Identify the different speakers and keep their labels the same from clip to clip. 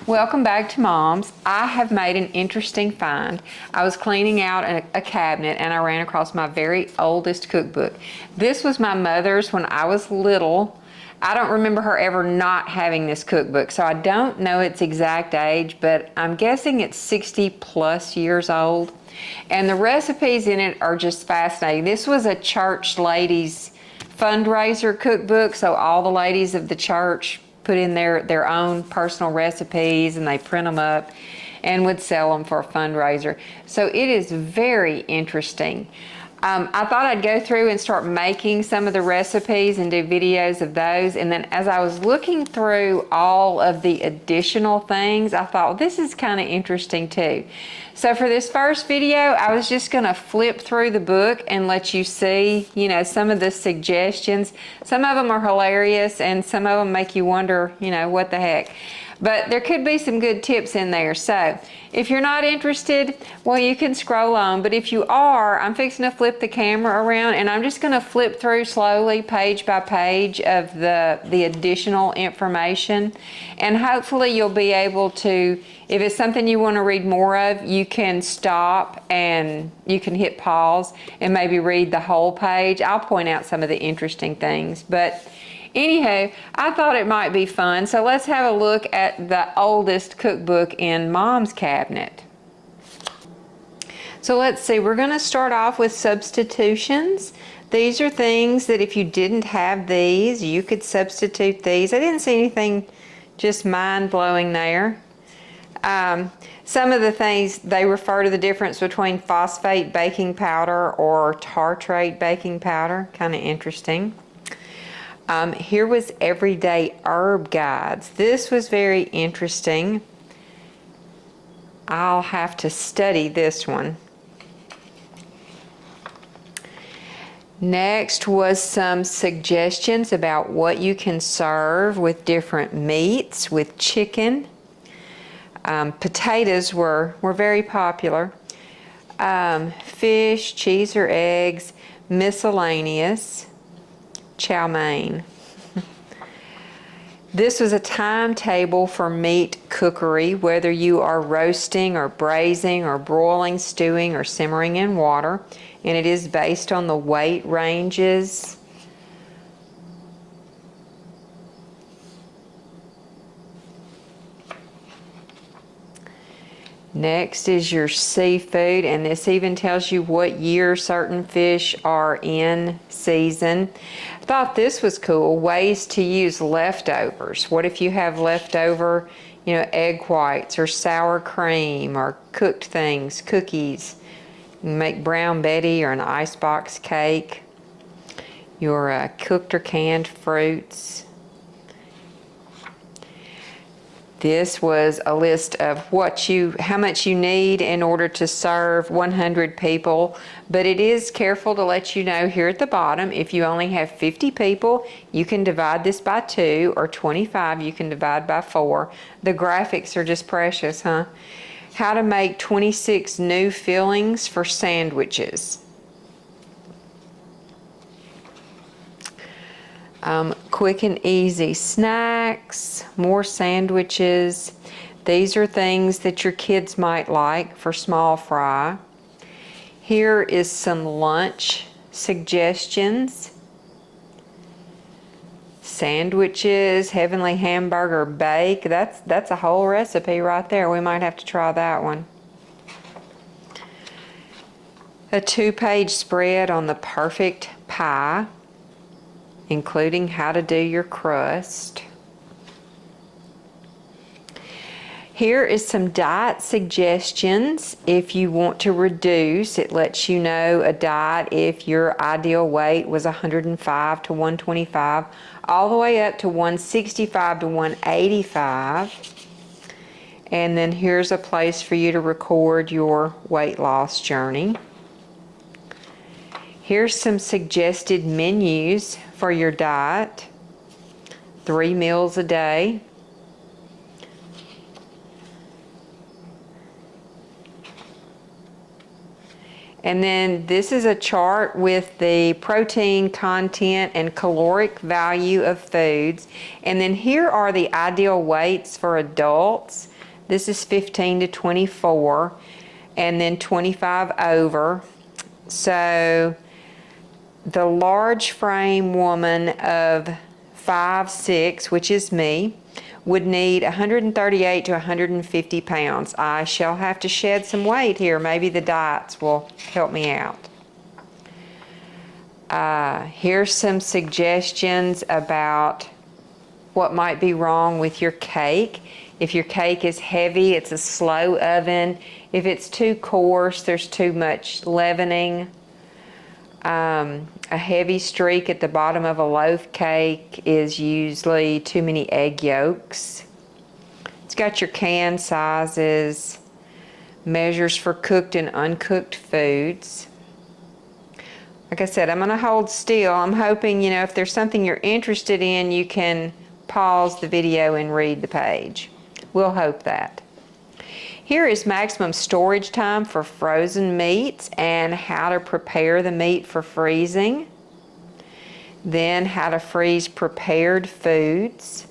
Speaker 1: Welcome back to Mom's. I have made an interesting find. I was cleaning out a cabinet and I ran across my very oldest cookbook. This was my mother's when I was little. I don't remember her ever not having this cookbook, so I don't know its exact age, but I'm guessing it's 60 plus years old. And the recipes in it are just fascinating. This was a church ladies fundraiser cookbook, so all the ladies of the church put in their own personal recipes and they print them up and would sell them for a fundraiser. So it is very interesting. I thought I'd go through and start making some of the recipes and do videos of those. And then as I was looking through all of the additional things, I thought, well, this is kind of interesting too. So for this first video, I was just going to flip through the book and let you see, some of the suggestions. Some of them are hilarious and some of them make you wonder, what the heck. But there could be some good tips in there. So if you're not interested, well, you can scroll on. But if you are, I'm fixing to flip the camera around and I'm just going to flip through slowly page by page of the additional information. And hopefully you'll be able to, if it's something you want to read more of, you can stop and you can hit pause and maybe read the whole page. I'll point out some of the interesting things. But anyhow, I thought it might be fun, so let's have a look at the oldest cookbook in Mom's cabinet. So let's see, we're going to start off with substitutions. These are things that if you didn't have these, you could substitute these. I didn't see anything just mind-blowing there. Some of the things, they refer to the difference between phosphate baking powder or tartrate baking powder. Kind of interesting. Here was everyday herb guides. This was very interesting. I'll have to study this one. Next was some suggestions about what you can serve with different meats, with chicken. Potatoes were very popular. Fish, cheese or eggs, miscellaneous. Chow mein. This was a timetable for meat cookery, whether you are roasting or braising or broiling, stewing or simmering in water, and it is based on the weight ranges. Next is your seafood, and this even tells you what year certain fish are in season. I thought this was cool, ways to use leftovers. What if you have leftover, egg whites or sour cream or cooked things, cookies. You can make brown Betty or an icebox cake. Your cooked or canned fruits. This was a list of how much you need in order to serve 100 people, but it is careful to let you know here at the bottom, if you only have 50 people, you can divide this by 2, or 25, you can divide by 4. The graphics are just precious, huh? How to make 26 new fillings for sandwiches. Quick and easy snacks, more sandwiches. These are things that your kids might like for small fry. Here is some lunch suggestions. Sandwiches, heavenly hamburger bake. That's a whole recipe right there. We might have to try that one. A 2-page spread on the perfect pie, including how to do your crust. Here is some diet suggestions. If you want to reduce, it lets you know a diet if your ideal weight was 105 to 125, all the way up to 165 to 185. And then here's a place for you to record your weight loss journey. Here's some suggested menus for your diet. 3 meals a day. And then this is a chart with the protein content and caloric value of foods. And then here are the ideal weights for adults. This is 15 to 24, and then 25 over. So the large frame woman of 5'6", which is me, would need 138 to 150 pounds. I shall have to shed some weight here. Maybe the diets will help me out. Here's some suggestions about what might be wrong with your cake. If your cake is heavy, it's a slow oven. If it's too coarse, there's too much leavening. A heavy streak at the bottom of a loaf cake is usually too many egg yolks. It's got your can sizes, measures for cooked and uncooked foods. Like I said, I'm going to hold still. I'm hoping, if there's something you're interested in, you can pause the video and read the page. We'll hope that. Here is maximum storage time for frozen meats and how to prepare the meat for freezing. Then how to freeze prepared foods,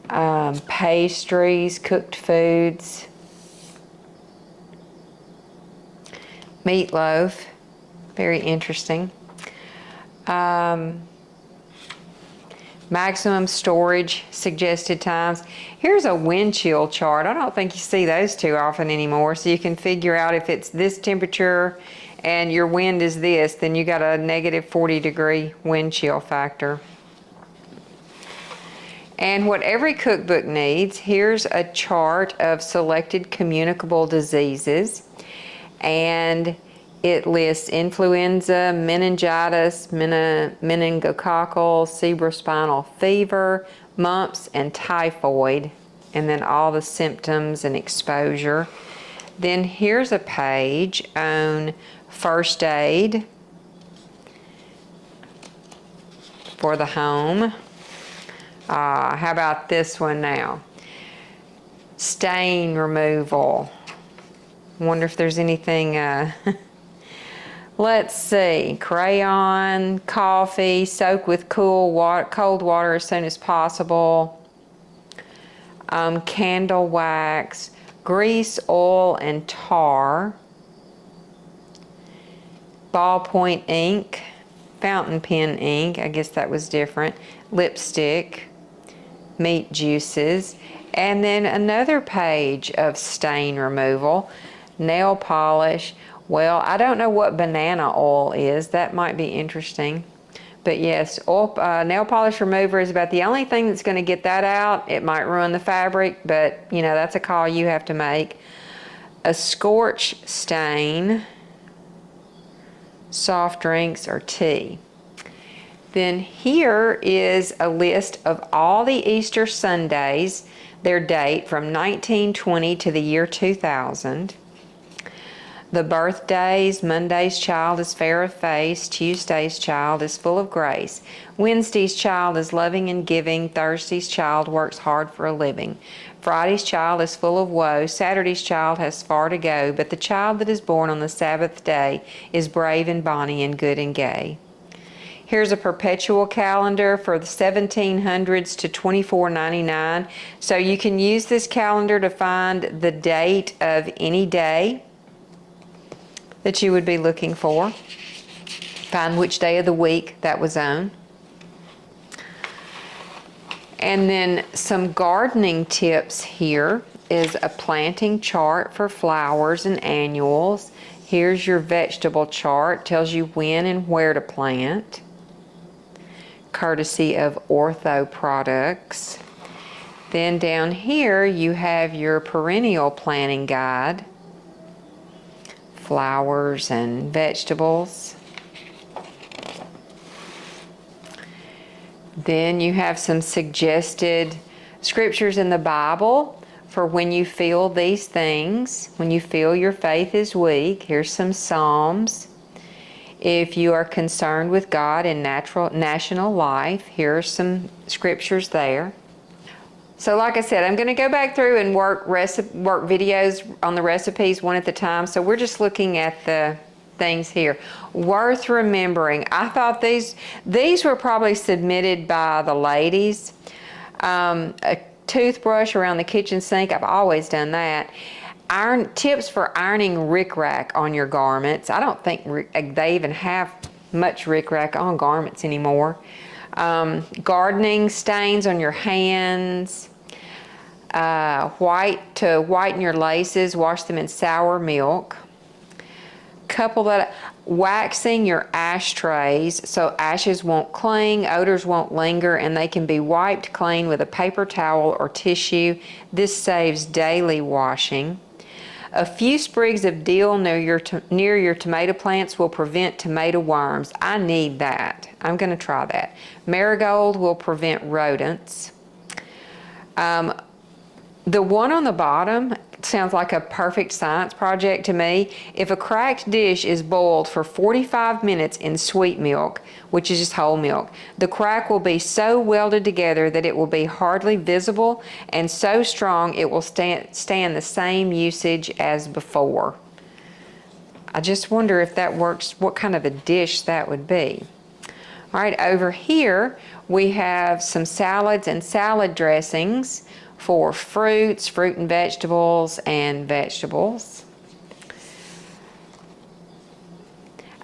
Speaker 1: pastries, cooked foods, meatloaf, very interesting. Maximum storage suggested times. Here's a wind chill chart. I don't think you see those too often anymore, so you can figure out if it's this temperature and your wind is this, then you got a negative 40-degree wind chill factor. And what every cookbook needs, here's a chart of selected communicable diseases, and it lists influenza, meningitis, meningococcal, cerebrospinal fever, mumps, and typhoid, and then all the symptoms and exposure. Then here's a page on first aid for the home. How about this one now? Stain removal. Wonder if there's anything... Let's see, crayon, coffee, soak with cold water as soon as possible, candle wax, grease, oil, and tar, ballpoint ink, fountain pen ink, I guess that was different, lipstick, meat juices, and then another page of stain removal, nail polish. Well, I don't know what banana oil is. That might be interesting. But yes, nail polish remover is about the only thing that's going to get that out. It might ruin the fabric, but that's a call you have to make. A scorch stain, soft drinks, or tea. Then here is a list of all the Easter Sundays, their date from 1920 to the year 2000. The birthdays: Monday's child is fair of face, Tuesday's child is full of grace, Wednesday's child is loving and giving, Thursday's child works hard for a living, Friday's child is full of woe, Saturday's child has far to go, but the child that is born on the Sabbath day is brave and bonny and good and gay. Here's a perpetual calendar for the 1700s to $24.99. So you can use this calendar to find the date of any day that you would be looking for. Find which day of the week that was on. And then some gardening tips. Here is a planting chart for flowers and annuals. Here's your vegetable chart. Tells you when and where to plant. Courtesy of Ortho Products. Then down here you have your perennial planting guide. Flowers and vegetables. Then you have some suggested scriptures in the Bible for when you feel these things, when you feel your faith is weak. Here's some Psalms. If you are concerned with God in national life, here are some scriptures there. So like I said, I'm going to go back through and work videos on the recipes one at a time. So we're just looking at the things here. Worth remembering. I thought these were probably submitted by the ladies. A toothbrush around the kitchen sink. I've always done that. Tips for ironing rickrack on your garments. I don't think they even have much rickrack on garments anymore. Gardening stains on your hands. To whiten your laces, wash them in sour milk. Waxing your ashtrays so ashes won't cling, odors won't linger, and they can be wiped clean with a paper towel or tissue. This saves daily washing. A few sprigs of dill near your tomato plants will prevent tomato worms. I need that. I'm going to try that. Marigold will prevent rodents. The one on the bottom sounds like a perfect science project to me. If a cracked dish is boiled for 45 minutes in sweet milk, which is just whole milk, the crack will be so welded together that it will be hardly visible and so strong it will stand the same usage as before. I just wonder if that works, what kind of a dish that would be. All right, over here we have some salads and salad dressings for fruit and vegetables, and vegetables.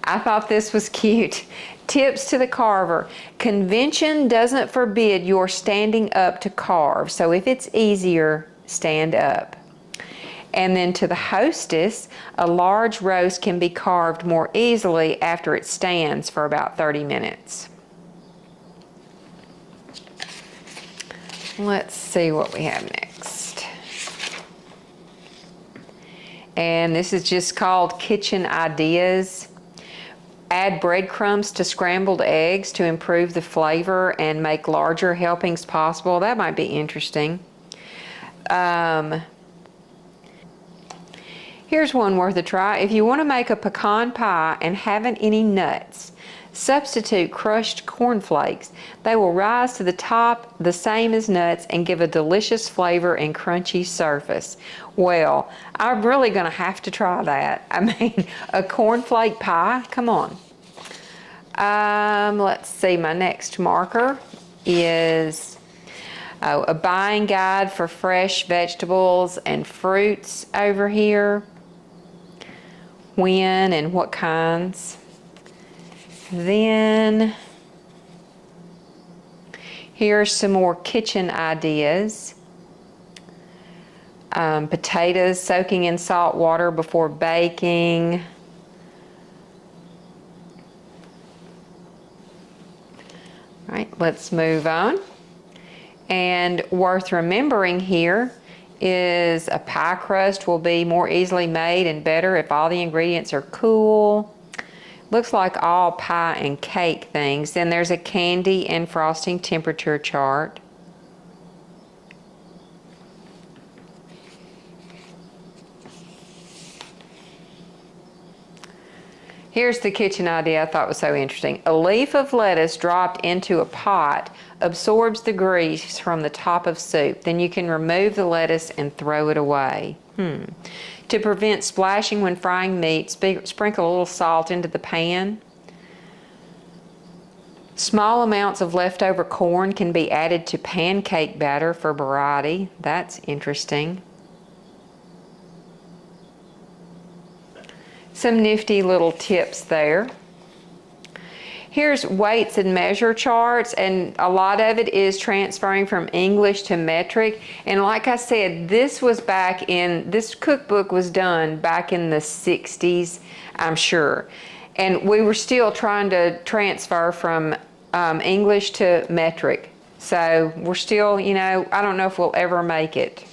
Speaker 1: I thought this was cute. Tips to the carver. Convention doesn't forbid your standing up to carve, so if it's easier, stand up. And then to the hostess, a large roast can be carved more easily after it stands for about 30 minutes. Let's see what we have next. And this is just called Kitchen Ideas. Add breadcrumbs to scrambled eggs to improve the flavor and make larger helpings possible. That might be interesting. Here's one worth a try. If you want to make a pecan pie and haven't any nuts, substitute crushed cornflakes. They will rise to the top the same as nuts and give a delicious flavor and crunchy surface. Well, I'm really going to have to try that. I mean, a cornflake pie? Come on. Let's see, my next marker is a buying guide for fresh vegetables and fruits over here. When and what kinds. Then here's some more kitchen ideas. Potatoes soaking in salt water before baking. All right, let's move on. And worth remembering here is a pie crust will be more easily made and better if all the ingredients are cool. Looks like all pie and cake things. Then there's a candy and frosting temperature chart. Here's the kitchen idea I thought was so interesting. A leaf of lettuce dropped into a pot absorbs the grease from the top of soup. Then you can remove the lettuce and throw it away. To prevent splashing when frying meat, sprinkle a little salt into the pan. Small amounts of leftover corn can be added to pancake batter for variety. That's interesting. Some nifty little tips there. Here's weights and measure charts, and a lot of it is transferring from English to metric. And like I said, this cookbook was done back in the 60s, I'm sure. And we were still trying to transfer from English to metric. So we're still, I don't know if we'll ever make it.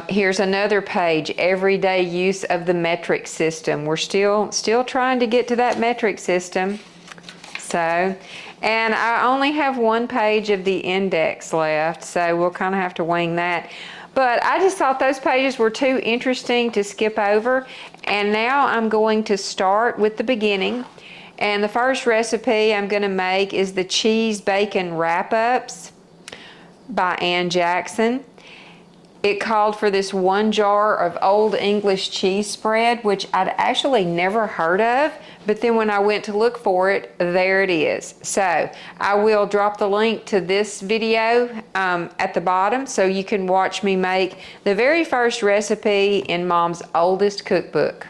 Speaker 1: Here's another page, everyday use of the metric system. We're still trying to get to that metric system. So, and I only have one page of the index left, so we'll kind of have to wing that. But I just thought those pages were too interesting to skip over. And now I'm going to start with the beginning. And the first recipe I'm going to make is the cheese bacon wrap-ups. by Ann Jackson. It called for this 1 jar of Old English cheese spread, which I'd actually never heard of, but then when I went to look for it, there it is. So I will drop the link to this video at the bottom so you can watch me make the very first recipe in Mom's oldest cookbook.